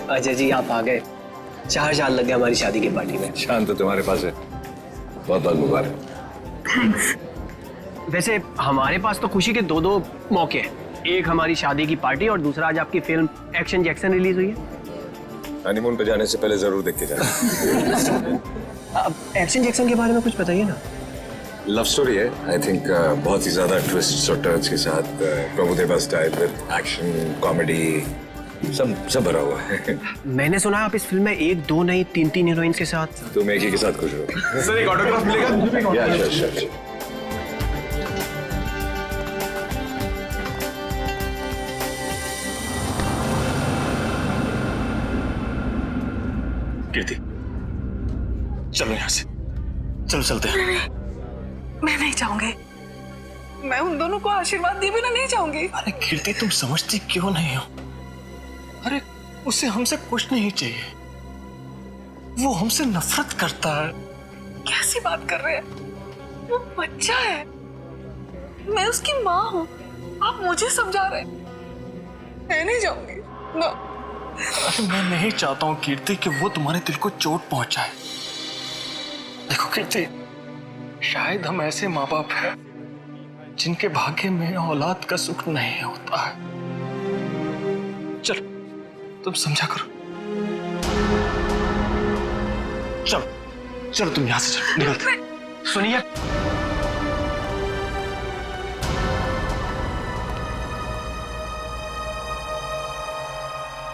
अजय जी आप आ गए। 4 साल लग गए हमारी शादी की पार्टी में। शान तो तुम्हारे पास है, बहुत बहुत मुबारक। थैंक्स। वैसे हमारे पास तो खुशी के दो मौके हैं। एक हमारी शादी की पार्टी और दूसरा आज आपकी फिल्म एक्शन जैक्सन रिलीज हुई है। हनीमून पे जाने से पहले जरूर देख के जाना। अब एक्शन जैक्सन के बारे में कुछ बताइए ना। लव स्टोरी है, आई थिंक बहुत ही ज्यादा ट्विस्ट और टर्न्स के साथ, Prabhudeva style with action comedy सब भरा हुआ है। मैंने सुना है आप इस फिल्म में 1 2 नहीं 3 हीरोइंस के साथ। तुम एक ही के साथ खुश हो। सर एक ऑटोग्राफ मिलेगा? या श्योर। कीर्ति चलो यहाँ से, चलो चलते हैं। मैं नहीं चाहूंगी। मैं उन दोनों को आशीर्वाद दिए बिना नहीं चाहूंगी। अरे कीर्ति तुम समझती क्यों नहीं हो? अरे उसे हमसे कुछ नहीं चाहिए, वो हमसे नफरत करता है। कैसी बात कर रहे हैं? वो बच्चा है, मैं उसकी माँ हूँ। आप मुझे समझा रहे हैं। मैं नहीं जाऊंगी ना। अरे मैं नहीं चाहता हूँ कीर्ति कि वो तुम्हारे दिल को चोट पहुंचाए। देखो कीर्ति, शायद हम ऐसे माँ बाप हैं जिनके भाग्य में औलाद का सुख नहीं होता है। चलो तुम समझा करो। चलो चलो तुम यहां से चलो, निकलते। सुनिए,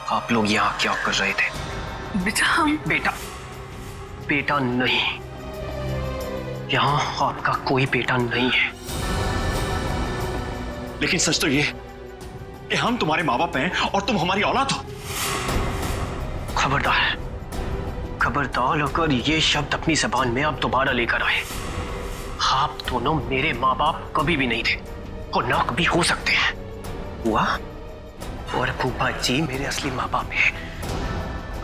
आप लोग यहाँ क्या कर रहे थे? बेटा हम बेटा नहीं, यहाँ आपका कोई बेटा नहीं है। लेकिन सच तो ये कि हम तुम्हारे माँ बाप हैं और तुम हमारी औलाद हो। खबरदार अगर ये शब्द अपनी जबान में आप दोबारा लेकर आए। आप दोनों मेरे माँ बाप कभी भी नहीं थे और ना कभी हो सकते हैं। हुआ और फूफा जी मेरे असली माँ बाप हैं।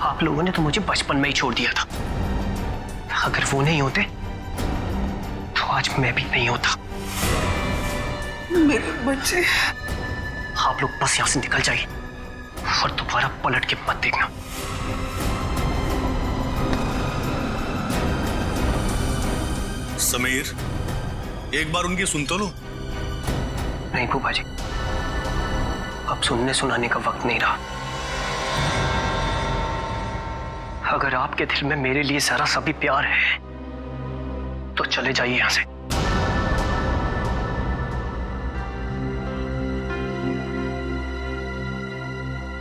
आप लोगों ने तो मुझे बचपन में ही छोड़ दिया था। अगर वो नहीं होते तो आज मैं भी नहीं होता। मेरे बच्चे। आप लोग बस यहां से निकल जाइए और दोबारा पलट के मत देखना। समीर, एक बार उनकी सुन तो लो। नहीं फूफा जी, अब सुनने सुनाने का वक्त नहीं रहा। अगर आपके दिल में मेरे लिए जरा सा भी प्यार है तो चले जाइए यहां से।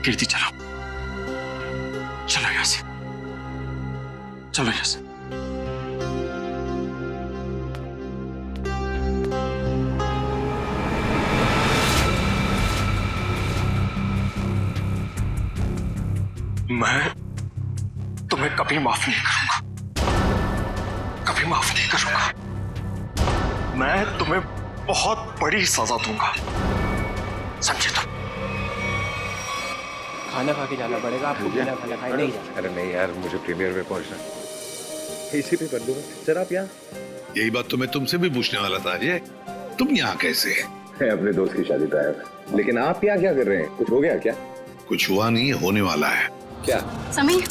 कीर्ति चलो, चलो यहां से, चलो यहां से। मैं तुम्हें कभी माफ नहीं करूंगा, कभी माफ नहीं करूंगा। मैं तुम्हें बहुत बड़ी सजा दूंगा, समझे तुम? खाना खा के जाना पड़ेगा आपको। बिना खाना खाए नहीं जाना। अरे नहीं यार, मुझे प्रीमियर में पहुंचना, इसी पे कर दूंगा। सर आप यहाँ? यही बात तो मैं तुमसे भी पूछने वाला था अजय, तुम यहाँ कैसे? मैं अपने दोस्त की शादी पे आया था। लेकिन आप यहाँ क्या कर रहे हैं? कुछ हो गया क्या? कुछ हुआ नहीं, होने वाला है। क्या? समीर,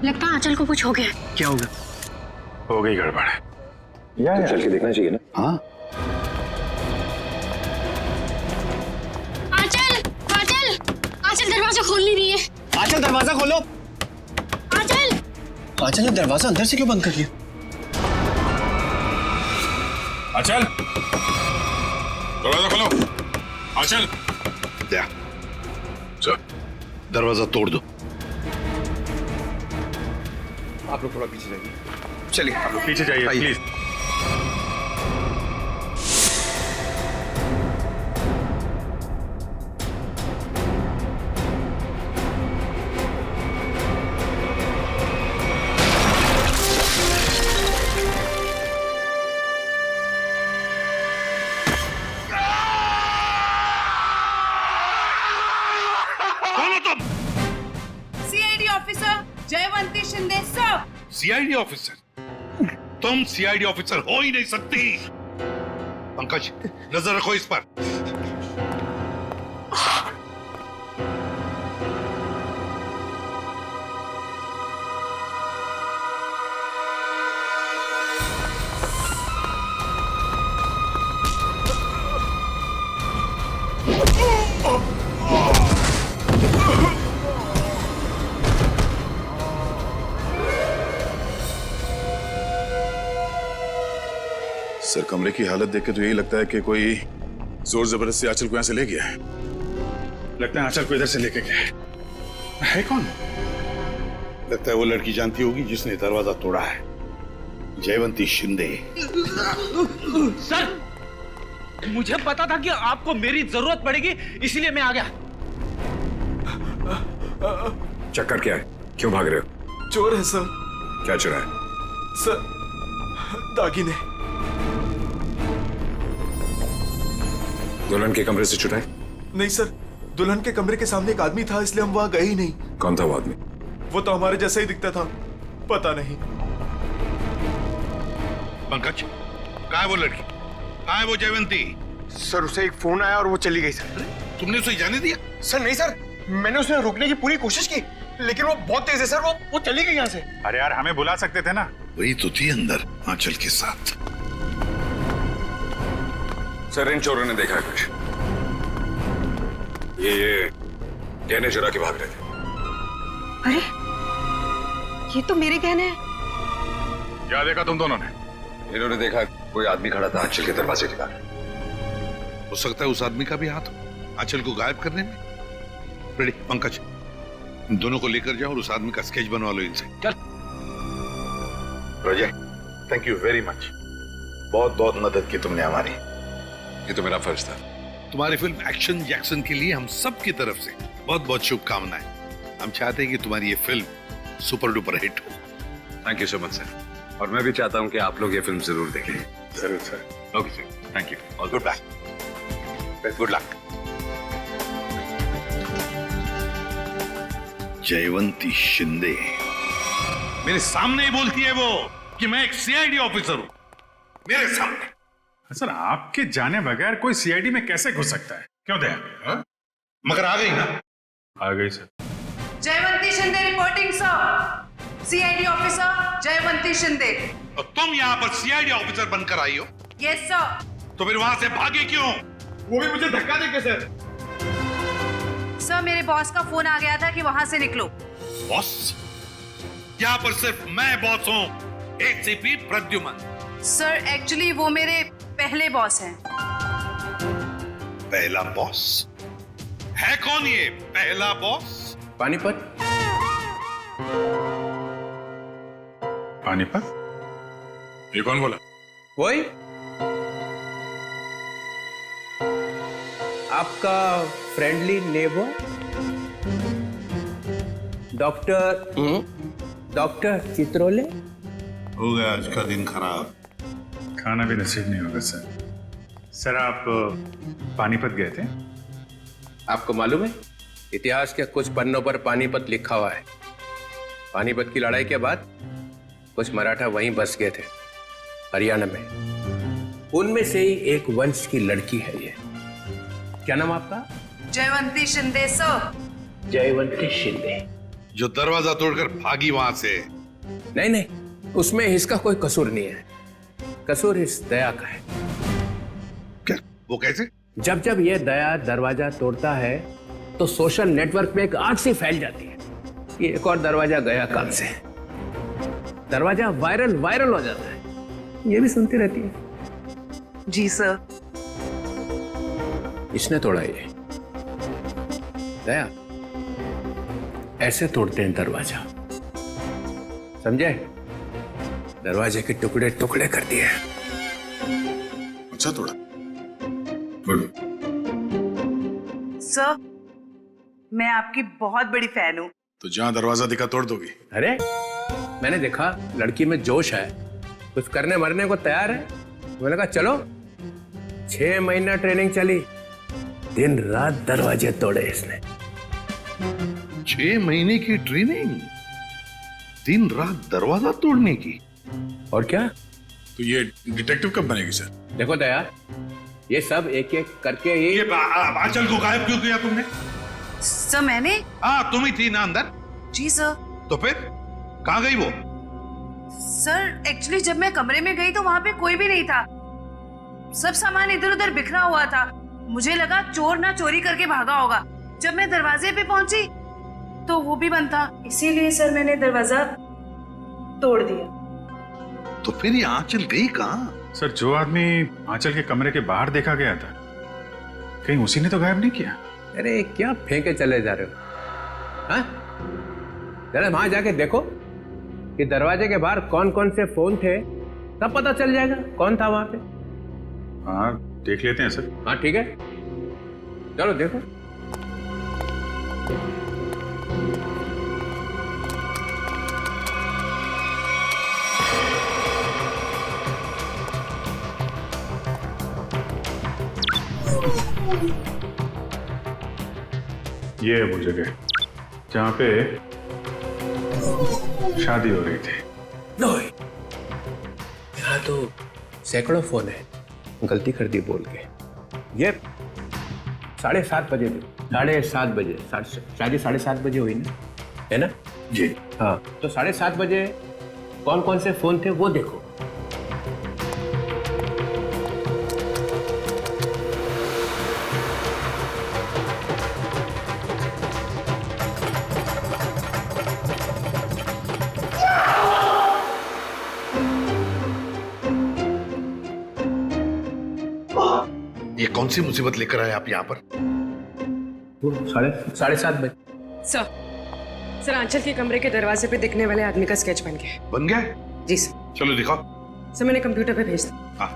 लगता है आंचल को कुछ हो गया। क्या होगा? हो गई गड़बड़। तो चल के देखना चाहिए ना। हाँ आंचल दरवाजा खोल नहीं रही है। आंचल दरवाजा खोलो। आंचल ने दरवाजा अंदर से क्यों बंद कर लिया? आंचल, दरवाजा खोलो। आंचल, चल दरवाजा तोड़ दो। आप लोग थोड़ा पीछे जाइए। चलिए आप लोग पीछे जाइए please. CID officer Jaywanti Shinde सब। CID officer? तुम सीआईडी ऑफिसर हो ही नहीं सकती। पंकज, नजर रखो इस पर। हाँ, सर, कमरे की हालत देख के तो यही लगता है कि कोई जोर जबरदस्ती आंचल को यहां से ले गया है। लगता है आंचल को इधर से लेके गया है। कौन? लगता है वो लड़की जानती होगी जिसने दरवाजा तोड़ा है, जयवंती शिंदे। सर, मुझे पता था कि आपको मेरी जरूरत पड़ेगी, इसलिए मैं आ गया। चक्कर क्या है? क्यों भाग रहे हो? चोर है सर। क्या चुरा है? सर, दागिने। दुल्हन के कमरे से चुराए? नहीं सर, दुल्हन के कमरे के सामने एक आदमी था, इसलिए हम वहां गए ही नहीं। कौन था वो आदमी? वो तो हमारे जैसा ही दिखता था, पता नहीं। पंकज, कहाँ है वो लड़की? कहाँ है वो जयवंती? सर, उसे एक फोन आया और वो चली गई सर। तुमने उसे जाने दिया? सर नहीं सर, मैंने उसे रोकने की पूरी कोशिश की, लेकिन वो बहुत तेज है सर। वो चली गई यहाँ से। अरे यार, हमें बुला सकते थे ना। वही तो थी अंदर आंचल के साथ। सर, इन चोरों ने देखा है कुछ। ये गहने चुरा के भाग रहे थे। अरे, ये तो मेरे गहने हैं। क्या देखा तुम दोनों ने? इन्होंने देखा कोई आदमी खड़ा था आंचल के दरवाजे के बाहर। हो सकता है उस आदमी का भी हाथ हो आंचल को गायब करने में। रेडी पंकज, इन दोनों को लेकर जाओ और उस आदमी का स्केच बनवा लो इनसे। चल रोजे, थैंक यू वेरी मच। बहुत बहुत मदद की तुमने हमारी। ये तो मेरा फर्ज था। तुम्हारी फिल्म एक्शन जैक्सन के लिए हम सब की तरफ से बहुत बहुत शुभकामनाएं। हम चाहते हैं कि तुम्हारी ये फिल्म सुपर डुपर हिट हो। Thank you so much sir. और मैं भी चाहता हूँ कि आप लोग ये फिल्म जरूर देखें। जरूर sir. Okay sir, thank you. All good luck. Good luck. Jaywanti Shinde मेरे सामने ही बोलती है वो कि मैं एक सीआईडी ऑफिसर हूं, मेरे सामने। सर, आपके जाने बगैर कोई सीआईडी में कैसे घुस सकता है? क्यों दया? हाँ? मगर आ गई ना। आ गई sir. Jaywanti Shinde reporting sir. CID officer Jaywanti Shinde. और तुम यहाँ पर सीआईडी ऑफिसर बनकर आई हो? Yes sir. तो फिर वहां से भागे क्यों? वो भी मुझे धक्का देके सर। सर, मेरे बॉस का फोन आ गया था कि वहां से निकलो। बॉस? यहाँ पर सिर्फ मैं बॉस हूँ, एसीपी प्रद्युमन। सर, एक्चुअली वो मेरे पहले बॉस हैं। पहला बॉस? है कौन ये पहला बॉस? पानीपत। पानीपत? ये कौन बोला? वही आपका फ्रेंडली नेबर डॉक्टर चित्रोले। हो गया आज का दिन खराब। खाना भी नसीब नहीं होगा सर। सर, आप पानीपत गए थे? आपको मालूम है, इतिहास के कुछ पन्नों पर पानीपत लिखा हुआ है। पानीपत की लड़ाई के बाद कुछ मराठा वहीं बस गए थे, हरियाणा में। उनमें से ही एक वंश की लड़की है ये। क्या नाम आपका? जयवंती शिंदे सर। जयवंती शिंदे। जो दरवाजा तोड़कर भागी वहां से। नहीं नहीं, उसमें इसका कोई कसूर नहीं है। कसूर इस दया का है। क्या? वो कैसे? जब जब ये दया दरवाजा तोड़ता है तो सोशल नेटवर्क में एक आग सी फैल जाती है कि एक और दरवाजा गया काम से। दरवाजा वायरल हो जाता है। ये भी सुनती रहती है। जी सर। इसने तोड़ा ये। दया, ऐसे तोड़ते हैं दरवाजा, समझे? दरवाजे के टुकड़े टुकड़े कर दिए। अच्छा तोड़ा। गुड। सर, मैं आपकी बहुत बड़ी फैन हूँ। तो जहां दरवाजा दिखा तोड़ दोगी? अरे, मैंने देखा लड़की में जोश है, कुछ करने मरने को तैयार है। मैंने कहा चलो। 6 महीना ट्रेनिंग चली, दिन रात दरवाजे तोड़े इसने। 6 महीने की ट्रेनिंग, दिन रात दरवाजा तोड़ने की। और क्या? तो ये डिटेक्टिव कब बनेगी सर? देखो दया, ये सब एक एक करके ये आंचल को गायब क्यों किया तुमने? सर, मैंने? हाँ, तुम ही थी ना अंदर। जी सर। तो फिर कहाँ गई वो? सर, एक्चुअली जब मैं कमरे में गई तो वहां पे कोई भी नहीं था। सब सामान इधर उधर बिखरा हुआ था। मुझे लगा चोर ना चोरी करके भागा होगा। जब मैं दरवाजे पे पहुंची तो वो भी बंद था, इसीलिए सर मैंने दरवाजा तोड़ दिया। तो फिर ये आंचल गई कहाँ? सर, जो आदमी आंचल के कमरे के बाहर देखा गया था, कहीं उसी ने तो गायब नहीं किया? अरे क्या फेंके चले जा रहे हो? हाँ? जरा वहां जाके देखो कि दरवाजे के बाहर कौन कौन से फोन थे, तब पता चल जाएगा कौन था वहां पे। हाँ, देख लेते हैं सर। हाँ ठीक है, चलो देखो। ये है वो जगह जहां पे शादी हो रही थी। यहाँ तो सैकड़ों फोन है, गलती कर दी बोल के। ये 7:30 बजे थे, 7:30 बजे, शादी 7:30 बजे हुई ना, है ना जी? हाँ, तो 7:30 बजे कौन कौन से फोन थे वो देखो। ये कौन सी मुसीबत लेकर आए आप यहाँ पर? 7:30 बजे। सर आंचल के कमरे के दरवाजे पे दिखने वाले आदमी का स्केच बन गया। बन गया? जी सर। चलो दिखाओ। सर मैंने कंप्यूटर पे भेज दिया। हाँ।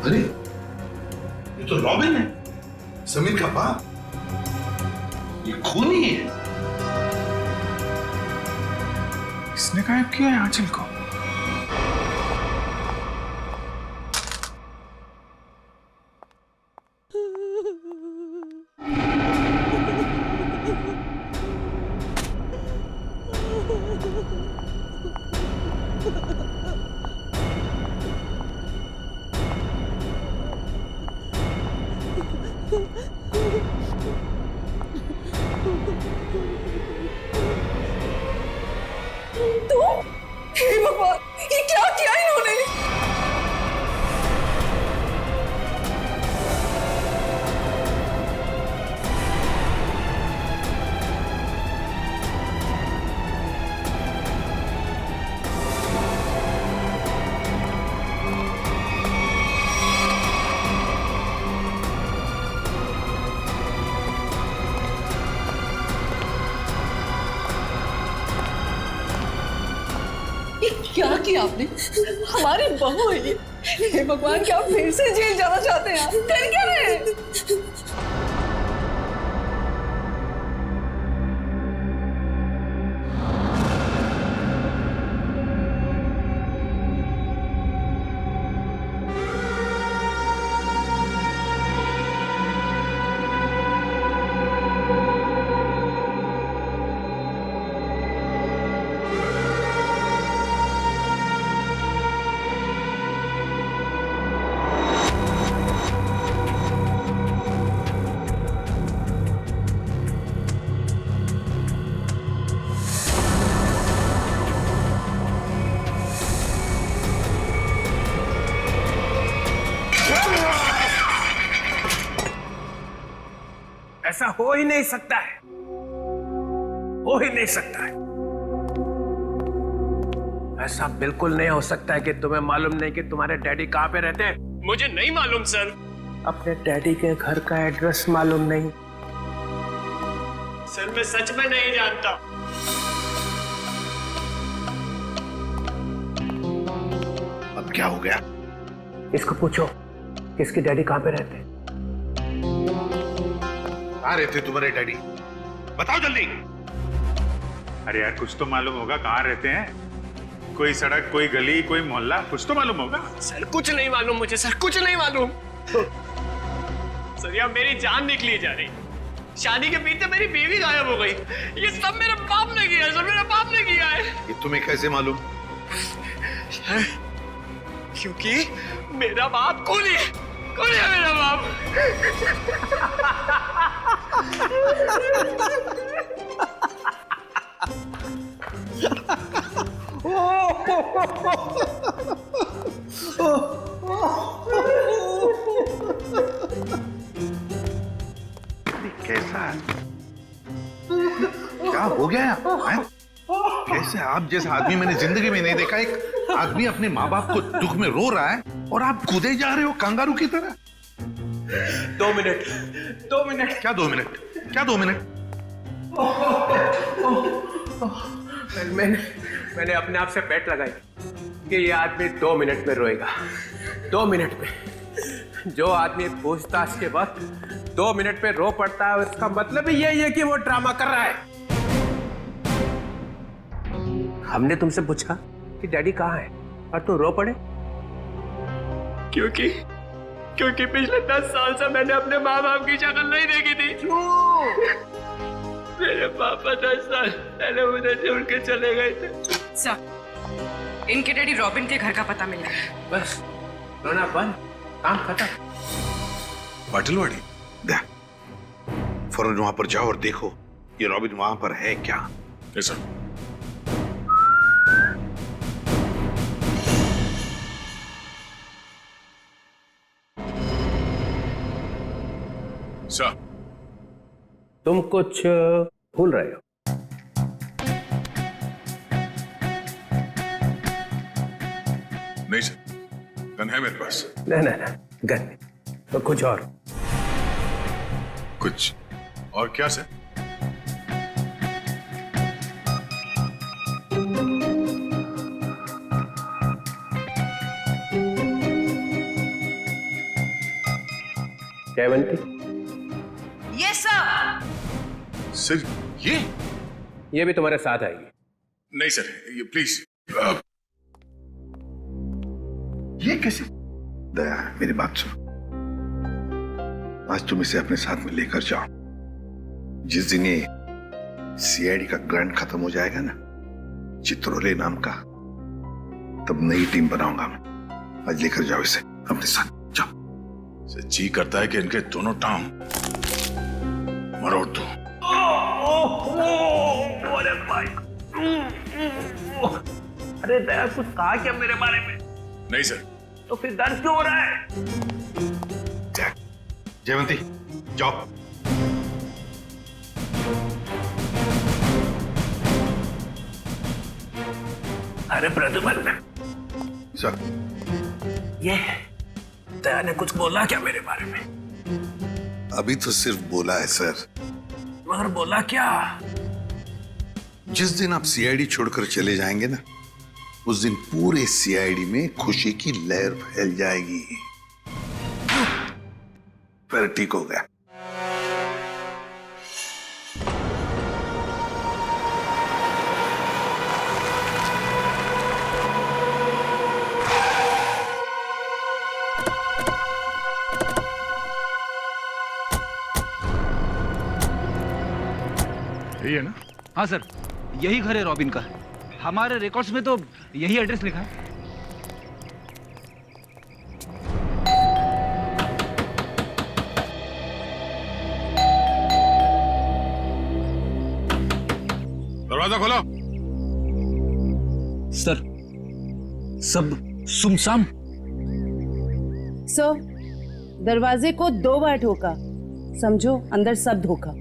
अरे ये तो रॉबिन है, समीर का बाप। ये खूनी है। इसने गायब किया है आंचल को। हे भगवान, ये क्या किया इन्होंने? क्या किया आपने? हमारी बहू है ये। हे भगवान, क्या आप फिर से जेल जाना चाहते हैं? आप डर क्या रहे हैं? ऐसा हो ही नहीं सकता है, हो ही नहीं सकता है। ऐसा बिल्कुल नहीं हो सकता है कि तुम्हें मालूम नहीं कि तुम्हारे डैडी कहाँ पे रहते हैं। मुझे नहीं मालूम सर। अपने डैडी के घर का एड्रेस मालूम नहीं? सर मैं सच में नहीं जानता। अब क्या हो गया? इसको पूछो कि इसके डैडी कहाँ पे रहते हैं। कहाँ रहते तुम्हारे डैडी? बताओ जल्दी। अरे यार, कुछ तो मालूम होगा कहाँ रहते हैं। कोई सड़क, कोई गली, कोई मोहल्ला, कुछ तो मालूम होगा। सर कुछ नहीं मालूम मुझे, सर कुछ नहीं मालूम। सर यार मेरी जान निकली जा रही। शादी के बीते मेरी बीवी गायब हो गई। ये सब मेरे बाप ने किया है, सर मेरे बाप ने किया है। ये तुम्हें कैसे मालूम? क्योंकि मेरा बाप खूनी है, खूनी है मेरा बाप। कैसा क्या हो गया है? कैसे आप जैसा आदमी मैंने जिंदगी में नहीं देखा। एक आदमी अपने माँ बाप को दुख में रो रहा है और आप कूदे जा रहे हो कंगारू की तरह। 2 मिनट 2 मिनट। क्या 2 मिनट? क्या 2 मिनट? मैंने अपने आप से बेट लगाई कि ये आदमी 2 मिनट में रोएगा। 2 मिनट में। जो आदमी पूछताछ के वक्त 2 मिनट में रो पड़ता है, उसका मतलब ही यही है कि वो ड्रामा कर रहा है। हमने तुमसे पूछा कि डैडी कहाँ है और तुम रो पड़े क्योंकि पिछले 10 साल से मैंने अपने माँ बाप की शक्ल नहीं देखी थी। मेरे पापा 10 साल पहले मुझे छोड़ के चले गए थे। सर, इनके डैडी रॉबिन के घर का पता मिल गया। बस रोना बंद, काम खत्म। पाटिलवाड़ी फौरन वहां पर जाओ और देखो ये रॉबिन वहां पर है क्या। सर सर, तुम कुछ भूल रहे हो। नहीं सर, गन है मेरे पास। नहीं गन तो कुछ और। कुछ और क्या sir? Jaywanti, yes sir. Sir ये भी तुम्हारे साथ आएगी। नहीं सर, ये प्लीज। ये कैसे? दया, मेरी बात सुनो। आज तुम इसे अपने साथ में लेकर जाओ। जिस दिन ये सीआईडी का ग्रांट खत्म हो जाएगा ना, चित्रोले नाम का, तब नई टीम बनाऊंगा मैं। आज लेकर जाओ इसे अपने साथ, जाओ। जी करता है कि इनके दोनों टांग मरोड़ दो। अरे भाई, अरे दया, कुछ कहा क्या मेरे बारे में? नहीं सर। तो फिर दर्द क्यों हो रहा है? जयवंती जाओ। अरे प्रद्युमन सर, ये दया ने कुछ बोला क्या मेरे बारे में? अभी तो सिर्फ बोला है सर। मगर बोला क्या? जिस दिन आप सीआईडी छोड़कर चले जाएंगे ना, उस दिन पूरे सीआईडी में खुशी की लहर फैल जाएगी। फिर ठीक हो गया। यही है ना? हाँ सर, यही घर है रॉबिन का। हमारे रिकॉर्ड्स में तो यही एड्रेस लिखा है। दरवाजा खोलो। सर, सब सुमसाम। सर, दरवाजे को 2 बार ठोका, समझो अंदर सब धोखा।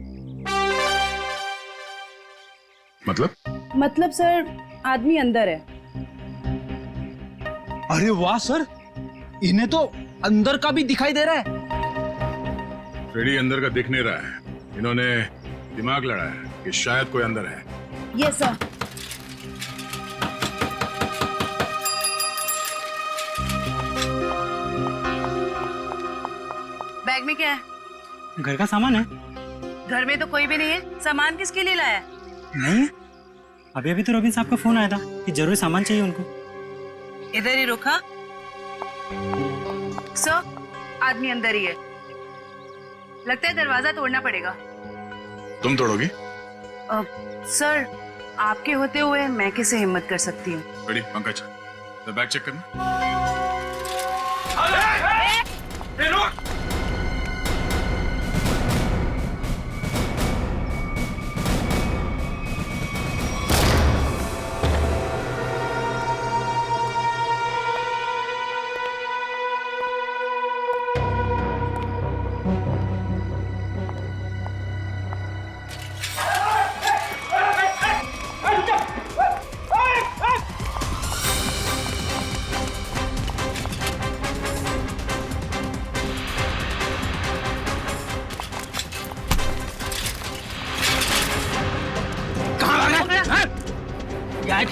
मतलब सर, आदमी अंदर है। अरे वाह सर, इन्हें तो अंदर का भी दिखाई दे रहा है। फ्रेडी अंदर का दिख नहीं रहा है। इन्होंने दिमाग लड़ा है कि शायद कोई अंदर है। Yes sir. बैग में क्या है? घर का सामान है। घर में तो कोई भी नहीं है। सामान किसके लिए लाया? नहीं, अभी तो रॉबिन साहब का फोन आया था कि जरूरी सामान चाहिए उनको। इधर ही रुका। सर, आदमी अंदर ही है। लगता है दरवाजा तोड़ना पड़ेगा। तुम तोड़ोगी? सर, आपके होते हुए मैं कैसे हिम्मत कर सकती हूँ? फ्रेडी, पंकज, तो बैग चेक करना।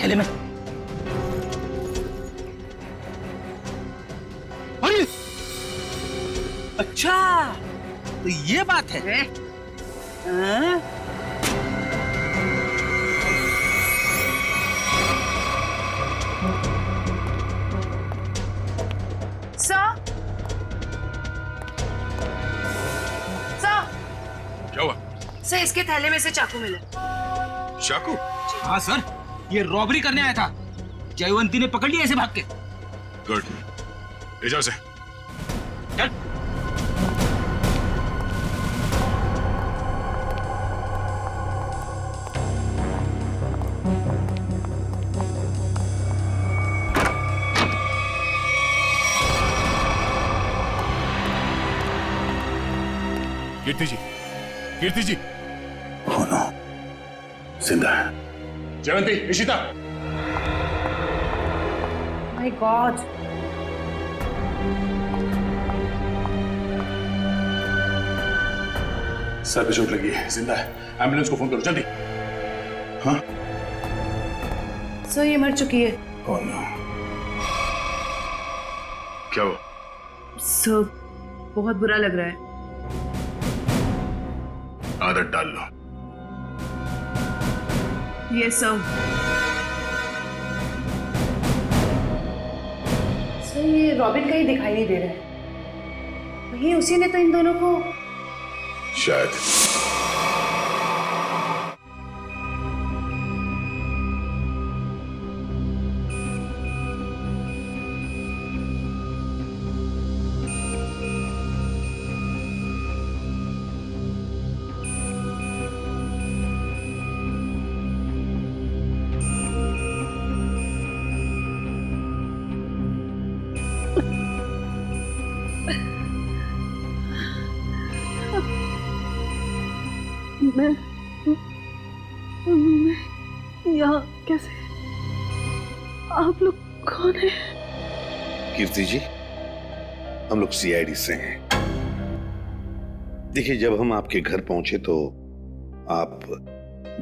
थैले में। अरे अच्छा, तो ये बात है। हाँ? क्या हुआ? सर, इसके थैले में से चाकू मिला। चाकू? हाँ सर, ये रॉबरी करने आया था। जयवंती ने पकड़ लिया ऐसे भाग के। गुड, ले जाओ से। चल। कीर्ति जी, कीर्ति जी। Oh no, जिंदा है। Jaywanti, Ishita. My God. Sir पे चोट लगी है, जिंदा है। एम्बुलेंस को फोन करो जल्दी। हाँ? सर, ये मर चुकी है। Oh no. क्या हुआ? सर, बहुत बुरा लग रहा है। आदत डाल लो। Yes sir. सर, ये रॉबिन का ही दिखाई नहीं दे रहा है। वही उसी ने तो इन दोनों को शायद। मैं यहाँ कैसे? आप लोग कौन है? कीर्ति जी, हम लोग सीआईडी से हैं। देखिए, जब हम आपके घर पहुंचे तो आप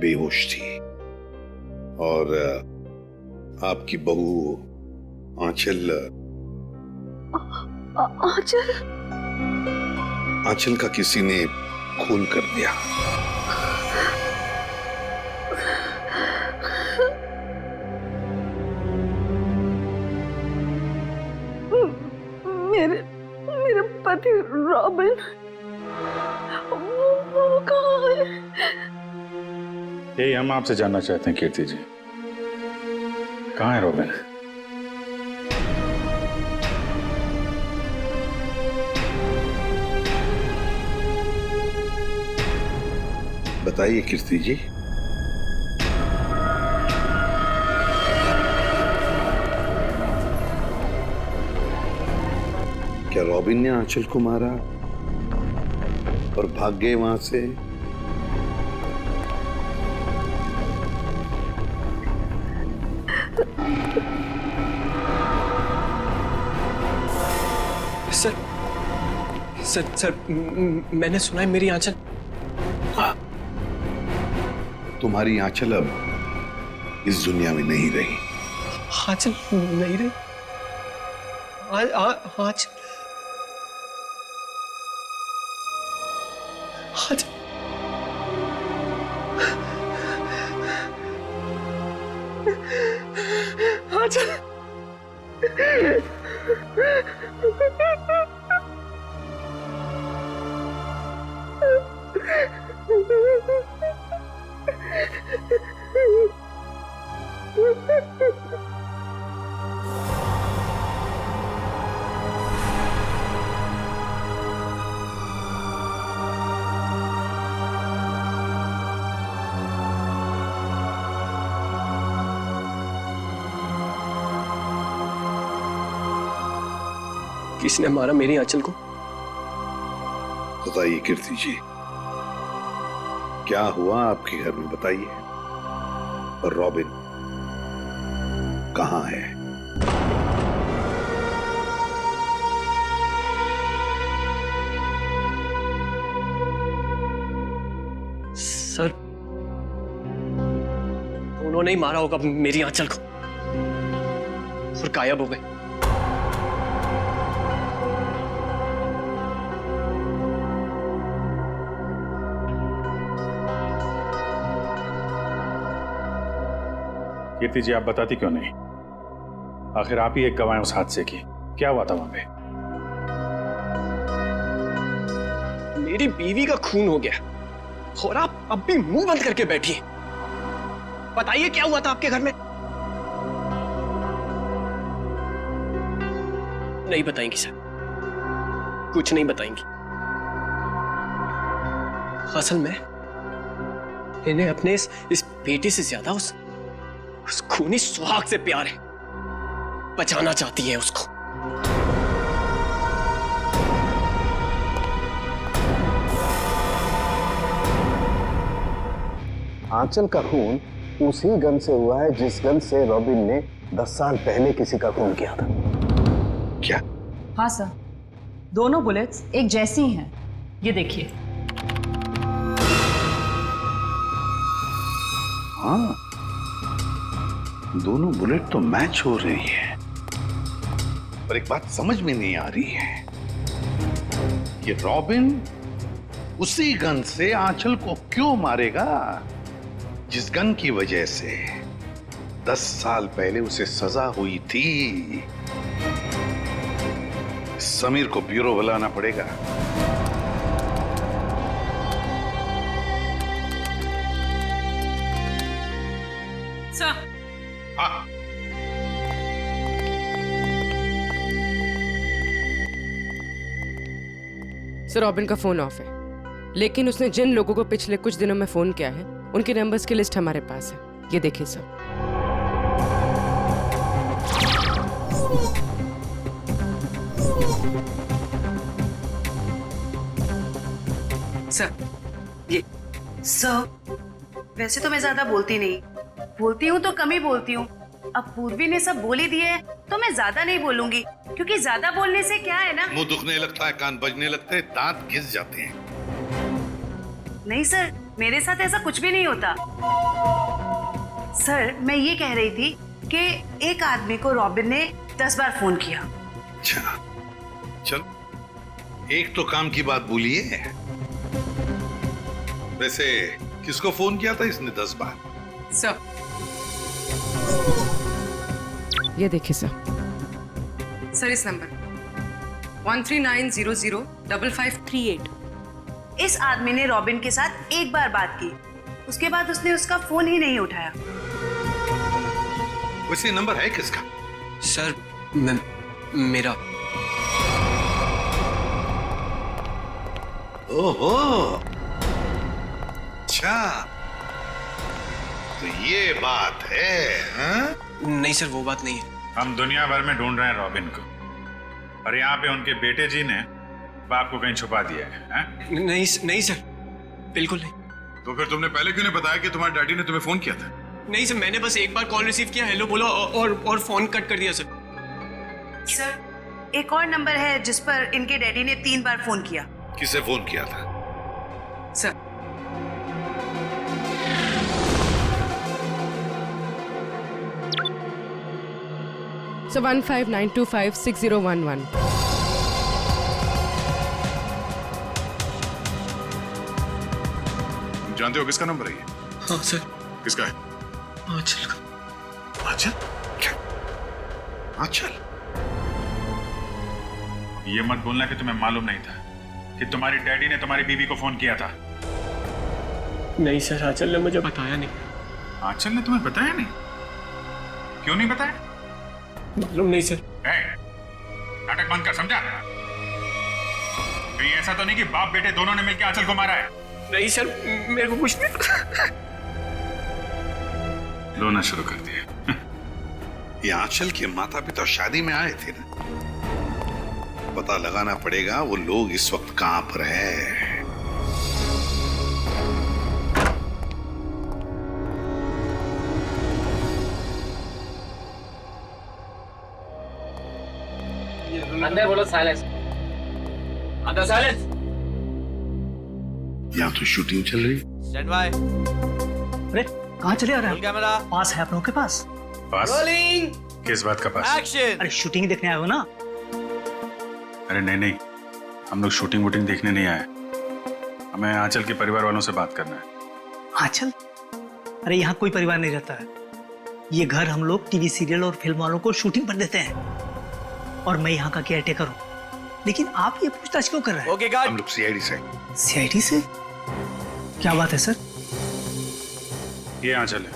बेहोश थी और आपकी बहू आंचल आंचल का किसी ने खून कर दिया। मेरे पति रॉबिन, वो कहाँ है? यही हम आपसे जानना चाहते हैं कीर्ति जी, कहाँ है रॉबिन? बताइए कीर्ति जी। क्या रॉबिन ने आंचल को मारा और भाग गए वहां से? सर, मैंने सुना है मेरी आंचल। तुम्हारी आंचल अब इस दुनिया में नहीं रही। आंचल नहीं रही? आंचल किसने मारा मेरी आंचल को? बताइए कीर्ति जी, क्या हुआ आपके घर में? बताइए। और रॉबिन कहाँ है? सर, उन्होंने ही मारा होगा मेरी आंचल को और गायब हो गए। कीर्ति जी, आप बताती क्यों नहीं? आखिर आप ही एक गवाह हैं उस हादसे की। क्या हुआ था वहां पे? मेरी बीवी का खून हो गया और आप अब भी मुंह बंद करके बैठी हैं। बताइए क्या हुआ था आपके घर में? नहीं बताएंगी सर, कुछ नहीं बताएंगी। असल में इन्हें अपने इस बेटे से ज्यादा उस खूनी सुहाग से प्यार है। बचाना चाहती है उसको। आंचल का खून उसी गन से हुआ है जिस गन से रॉबिन ने 10 साल पहले किसी का खून किया था। क्या? हाँ सर, दोनों बुलेट्स एक जैसी ही हैं। ये देखिए। हाँ, दोनों बुलेट तो मैच हो रही है, पर एक बात समझ में नहीं आ रही है कि रॉबिन उसी गन से आंचल को क्यों मारेगा जिस गन की वजह से 10 साल पहले उसे सजा हुई थी। समीर को ब्यूरो बुलाना पड़ेगा। सर, हाँ। सर, रॉबिन का फोन ऑफ है, लेकिन उसने जिन लोगों को पिछले कुछ दिनों में फोन किया है उनके नंबर्स की लिस्ट हमारे पास है। ये देखिए सर। सर, ये सर, वैसे तो मैं ज्यादा बोलती नहीं, बोलती हूँ तो कम ही बोलती हूँ। अब पूर्वी ने सब बोल ही दिए है तो मैं ज्यादा नहीं बोलूंगी, क्योंकि ज्यादा बोलने से क्या है ना, मुंह दुखने लगता है, कान बजने लगते हैं, दांत घिस जाते हैं। नहीं सर, मेरे साथ ऐसा कुछ भी नहीं होता। सर, मैं ये कह रही थी कि एक आदमी को रॉबिन ने 10 बार फोन किया। अच्छा, चल, एक तो काम की बात बोलिए। वैसे किसको फोन किया था इसने 10 बार? सर, ये देखिए सर। सर, इस नंबर 139005538। इस आदमी ने रॉबिन के साथ एक बार बात की, उसके बाद उसने उसका फोन ही नहीं उठाया। वैसे नंबर है किसका? सर, मेरा। ओहो, अच्छा, तो ये बात है, हाँ? नहीं सर, वो बात नहीं है। हम दुनिया भर में ढूंढ रहे हैं रॉबिन को, और यहाँ पे उनके बेटे जी ने बाप को कहीं छुपा दिया है? नहीं सर, बिल्कुल नहीं। तो फिर तुमने पहले क्यों नहीं बताया कि तुम्हारे डैडी ने तुम्हें फोन किया था? नहीं सर, मैंने बस एक बार कॉल रिसीव किया, हेलो बोला और फोन कट कर दिया सर। सर, एक और नंबर है जिस पर इनके डैडी ने 3 बार फोन किया। किसे फोन किया था? Sir, So 1592560111। जानते हो किसका नंबर है ये? हाँ सर। किसका है? आंचल का। आंचल? क्या? आंचल? ये मत बोलना कि तुम्हें मालूम नहीं था कि तुम्हारी डैडी ने तुम्हारी बीवी को फोन किया था। नहीं सर, आंचल ने मुझे बताया नहीं। आंचल ने तुम्हें बताया नहीं? क्यों नहीं बताया? मालूम नहीं सर। नाटक बंद कर, समझा? कहीं ऐसा तो नहीं कि बाप बेटे दोनों ने मिलकर आंचल को मारा है? नहीं सर, मेरे को कुछ नहीं। रोना शुरू कर दिया। ये आंचल के माता पिता शादी में आए थे ना, पता लगाना पड़ेगा वो लोग इस वक्त कहां पर है। अंदर बोलो साइलेंस। अंदर साइलेंस। यहाँ तो शूटिंग चल रही। Stand by. अरे कहाँ चले आ रहे हैं? कैमरा पास है आप लोगों के पास? पास? रोलिंग। किस बात का पास? एक्शन। अरे शूटिंग देखने आए हो ना? अरे नहीं, हम लोग शूटिंग वूटिंग देखने नहीं आए, हमें आंचल के परिवार वालों से बात करना है। आंचल? अरे यहाँ कोई परिवार नहीं रहता है। ये घर हम लोग टीवी सीरियल और फिल्म वालों को शूटिंग पर देते हैं और मैं यहाँ का केयरटेकर हूँ। लेकिन आप ये पूछताछ क्यों कर रहे हैं? Okay guard. हम लोग सीआईडी से। सीआईडी से? क्या बात है सर? ये आंचल है।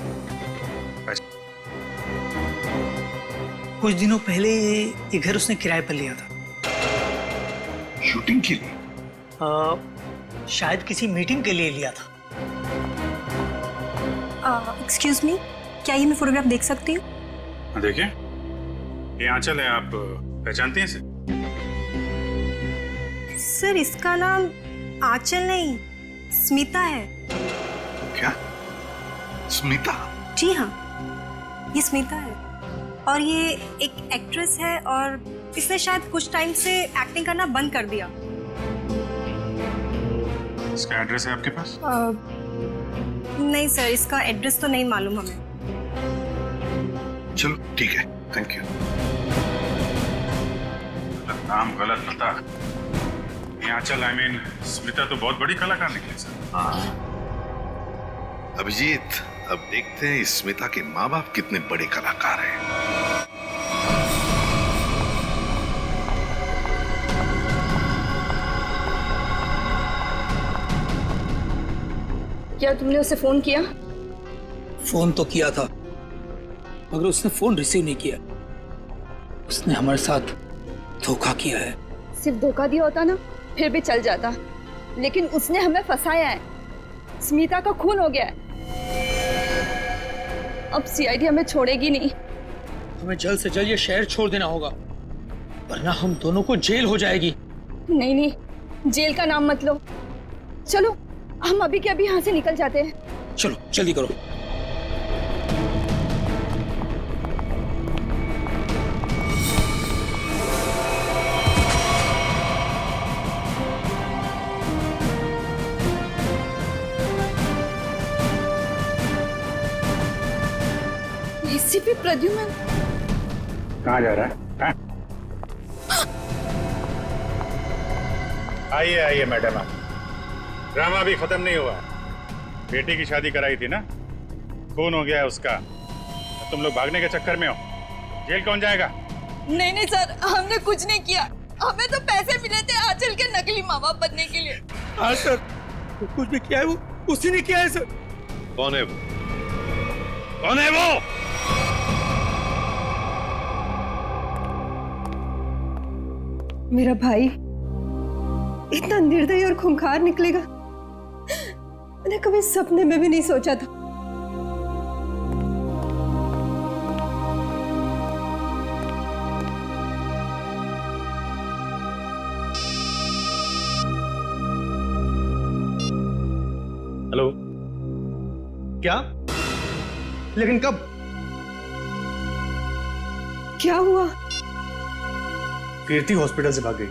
कुछ दिनों पहले ये घर उसने किराए पर लिया था। शूटिंग के लिए? शायद किसी मीटिंग के लिए लिया था। एक्सक्यूज मी, क्या ये मैं फोटोग्राफ देख सकती हूँ? देखिए, ये आंचल है, आप पहचानती हैं इसे? सर इसका नाम आंचल नहीं, स्मिता है। क्या? स्मिता? जी हाँ, ये स्मिता है और ये एक एक्ट्रेस है और इसने शायद कुछ टाइम से एक्टिंग करना बंद कर दिया। इसका एड्रेस है आपके पास? नहीं सर, इसका एड्रेस तो नहीं मालूम हमें। चलो ठीक है, थैंक यू। नाम गलत पता। ये आंचल आई मीन स्मिता तो बहुत बड़ी कलाकार निकली सर। अभिजीत, अब देखते हैं इस स्मिता के माँ बाप कितने बड़े कलाकार हैं। क्या तुमने उसे फोन किया? फोन तो किया था मगर उसने फोन रिसीव नहीं किया। उसने हमारे साथ धोखा किया है। सिर्फ धोखा दिया होता ना फिर भी चल जाता, लेकिन उसने हमें फंसाया है। स्मिता का खून हो गया है। अब सीआईडी हमें छोड़ेगी नहीं। हमें जल्द से जल्द ये शहर छोड़ देना होगा वरना हम दोनों को जेल हो जाएगी। नहीं नहीं, जेल का नाम मत लो। चलो हम अभी के अभी यहाँ से निकल जाते हैं। चलो जल्दी करो। एसीपी प्रद्युमन कहाँ जा रहा है? आइए आइए मैडम, आप ड्रामा अभी खत्म नहीं हुआ। बेटी की शादी कराई थी ना, खून हो गया है उसका। तुम लोग भागने के चक्कर में हो, जेल कौन जाएगा? नहीं नहीं सर, हमने कुछ नहीं किया। हमें तो पैसे मिले थे आंचल के नकली माँ बाप बनने के लिए। हाँ सर, कुछ भी किया है वो उसी ने किया है सर। कौन है वो? कौन है वो? मेरा भाई इतना निर्दयी और खूंखार निकलेगा मैंने कभी सपने में भी नहीं सोचा था। हेलो, क्या? लेकिन कब? क्या हुआ? कीर्ति हॉस्पिटल से भाग गई।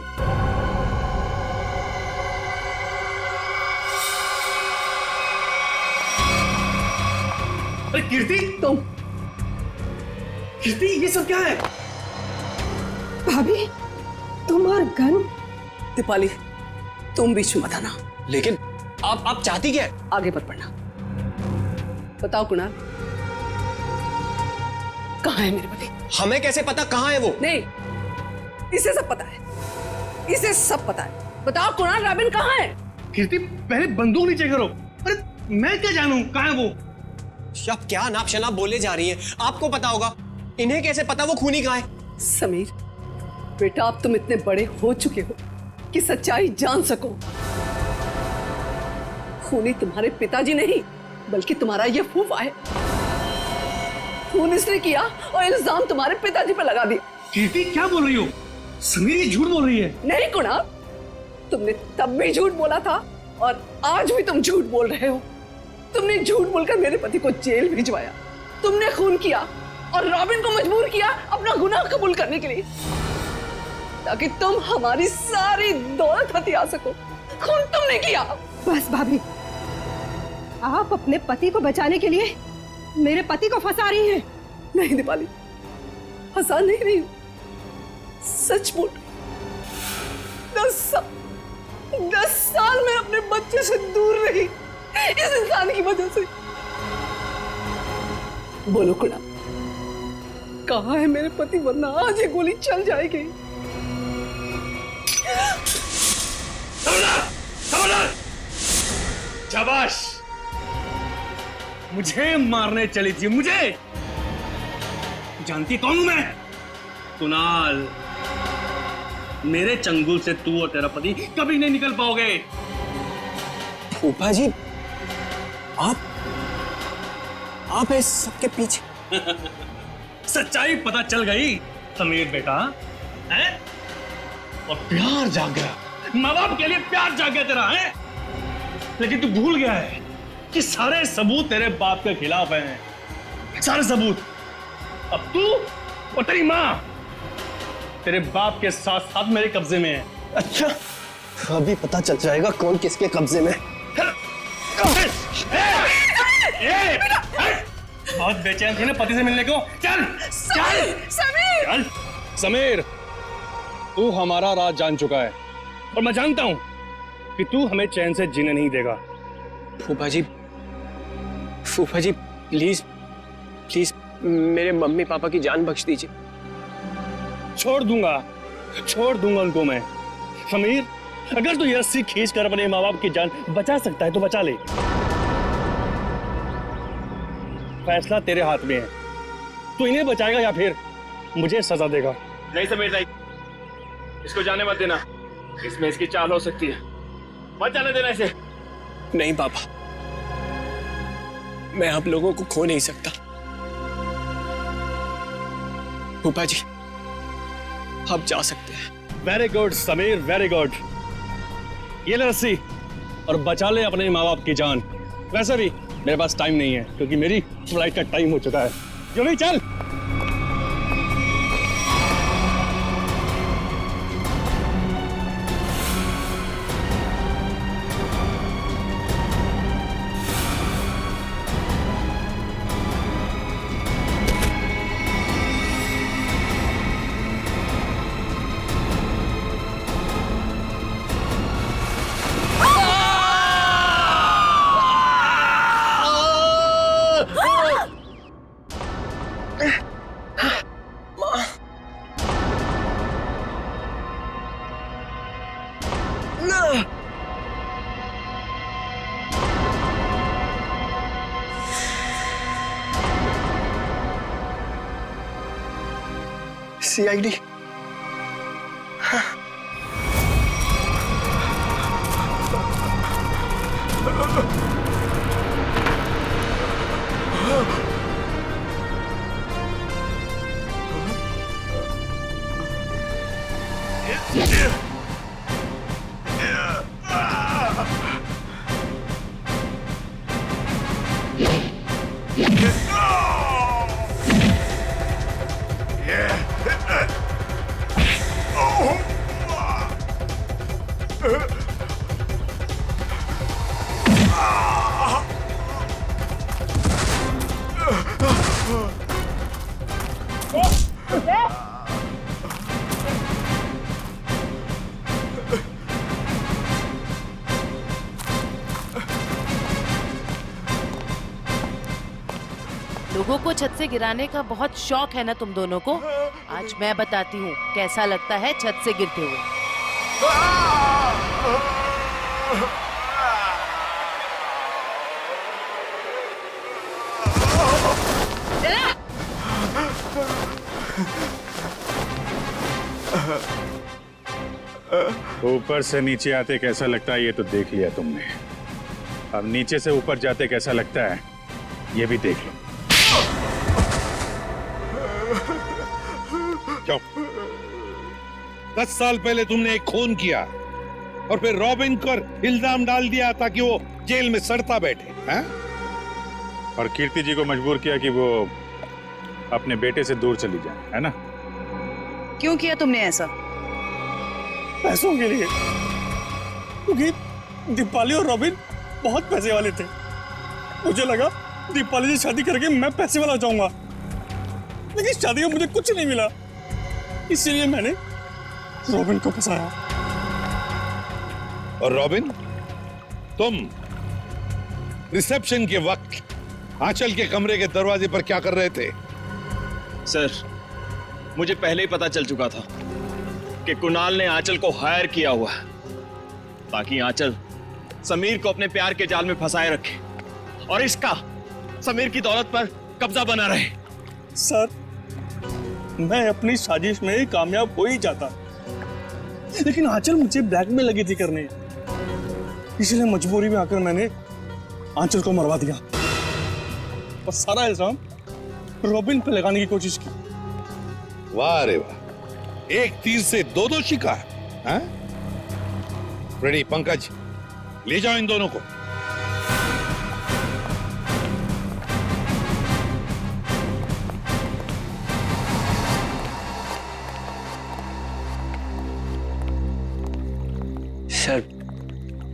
अरे कीर्ति, तुम? कीर्ति, ये सब क्या है? भाभी, तुम और गन? दीपाली, तुम बीच में मत आना। लेकिन आप चाहती क्या है? आगे मत बढ़ना। बताओ कुणाल, कहाँ है मेरे पति? हमें कैसे पता कहाँ है वो? नहीं, इसे सब पता है, इसे सब पता है। बताओ कुणाल, रॉबिन कहाँ है? कीर्ति, पहले बंदूक नीचे करो। अरे मैं क्या जानूं कहाँ है वो? आप क्या नाप शनाप बोले जा रही हैं? आपको पता होगा, इन्हें कैसे पता वो खूनी कहाँ है? समीर बेटा, अब तुम इतने बड़े हो चुके हो कि सच्चाई जान सको। खूनी तुम्हारे पिताजी नहीं बल्कि तुम्हारा ये फूफा है। खून इसने किया और इल्जाम तुम्हारे पिताजी पे लगा दिया। कीर्ति, क्या बोल रही हो? समीर ये झूठ बोल रही है। नहीं कुणाल, तुमने तब भी झूठ बोला था और आज भी तुम झूठ बोल रहे हो। तुमने झूठ बोलकर मेरे पति को जेल भिजवाया, तुमने खून किया और रॉबिन को मजबूर किया अपना गुनाह कबूल करने के लिए, ताकि तुम हमारी सारी दौलत हथिया सको। खून तुमने किया। बस भाभी, आप अपने पति को बचाने के लिए मेरे पति को फंसा रही हैं। नहीं दीपाली, फंसा नहीं रही हूं, सच बोल रही। 10 साल मैं अपने बच्चे से दूर रही इस इंसान की वजह से। बोलो कुड़ा, कहाँ है मेरे पति, वरना आज ये गोली चल जाएगी। शाबाश, मुझे मारने चली थी, मुझे। जानती कौन हूं मैं? कुणाल। मेरे चंगुल से तू और तेरा पति कभी नहीं निकल पाओगे। फूफा जी, आप इस सबके पीछे। सच्चाई पता चल गई समीर बेटा, है? और प्यार जाग गया, माँ बाप के लिए प्यार जाग गया तेरा, है? लेकिन तू भूल गया है कि सारे सबूत तेरे बाप के खिलाफ हैं, सारे सबूत। अब तू और तेरी माँ तेरे बाप के साथ साथ मेरे कब्जे में है। अच्छा, अभी पता चल जाएगा कौन किसके कब्जे में। बहुत बेचैन थी ना पति से मिलने को। चल चल समीर, चल समीर, तू हमारा राज जान चुका है और मैं जानता हूं कि तू हमें चैन से जीने नहीं देगा। फूफा जी प्लीज प्लीज मेरे मम्मी पापा की जान बख्श दीजिए। छोड़ दूंगा उनको मैं। समीर, अगर तू ये रस्सी खींच कर अपने माँ बाप की जान बचा सकता है तो बचा ले। फैसला तेरे हाथ में है, तू इन्हें बचाएगा या फिर मुझे सजा देगा। नहीं समीर नहीं, इसको जाने मत देना, इसमें इसकी चाल हो सकती है, मत जाने देना इसे। नहीं पापा, मैं आप लोगों को खो नहीं सकता। फूफा जी, आप जा सकते हैं। Very good Sameer, very good. ये ले रस्सी और बचा ले अपने माँ बाप की जान। वैसे भी मेरे पास टाइम नहीं है क्योंकि मेरी फ्लाइट का टाइम हो चुका है। जल्दी चल। CID। लोगों को छत से गिराने का बहुत शौक है ना तुम दोनों को। आज मैं बताती हूँ कैसा लगता है छत से गिरते हुए। ऊपर से नीचे आते कैसा लगता है ये तो देख लिया तुमने, अब नीचे से ऊपर जाते कैसा लगता है ये भी देख लो। क्यों? 10 साल पहले तुमने एक खून किया और फिर रॉबिन पर इल्जाम डाल दिया ताकि वो जेल में सड़ता बैठे, हैं? और कीर्ति जी को मजबूर किया कि वो अपने बेटे से दूर चली जाए, है ना? क्यों किया तुमने ऐसा? पैसों के लिए, क्योंकि दीपाली और रॉबिन बहुत पैसे वाले थे। मुझे लगा दीपाली से शादी करके मैं पैसे वाला हो जाऊंगा, लेकिन शादी में मुझे कुछ नहीं मिला, इसीलिए मैंने रॉबिन को फंसाया। और रॉबिन, तुम रिसेप्शन के वक्त आंचल के कमरे के दरवाजे पर क्या कर रहे थे? सर, मुझे पहले ही पता चल चुका था कि कुणाल ने आंचल को हायर किया हुआ है ताकि आंचल समीर को अपने प्यार के जाल में फंसाए रखे और इसका समीर की दौलत पर कब्जा बना रहे। सर, मैं अपनी साजिश में कामयाब हो ही जाता, लेकिन आंचल मुझे ब्लैकमेल लगी थी करने, इसलिए मजबूरी में आकर मैंने आंचल को मरवा दिया और सारा इल्जाम रॉबिन पे लगाने की कोशिश की। वाह रे वाह, एक तीर से दो शिकार। हाँ? रेडी पंकज, ले जाओ इन दोनों को।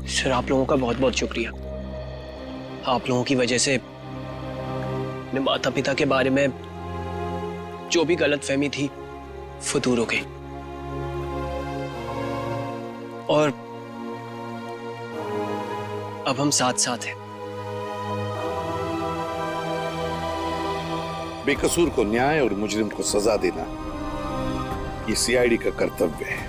सर आप लोगों का बहुत बहुत शुक्रिया। आप लोगों की वजह से अपने माता पिता के बारे में जो भी गलतफहमी थी वो दूर हो गई और अब हम साथ साथ हैं। बेकसूर को न्याय और मुजरिम को सजा देना ये सीआईडी का कर्तव्य है।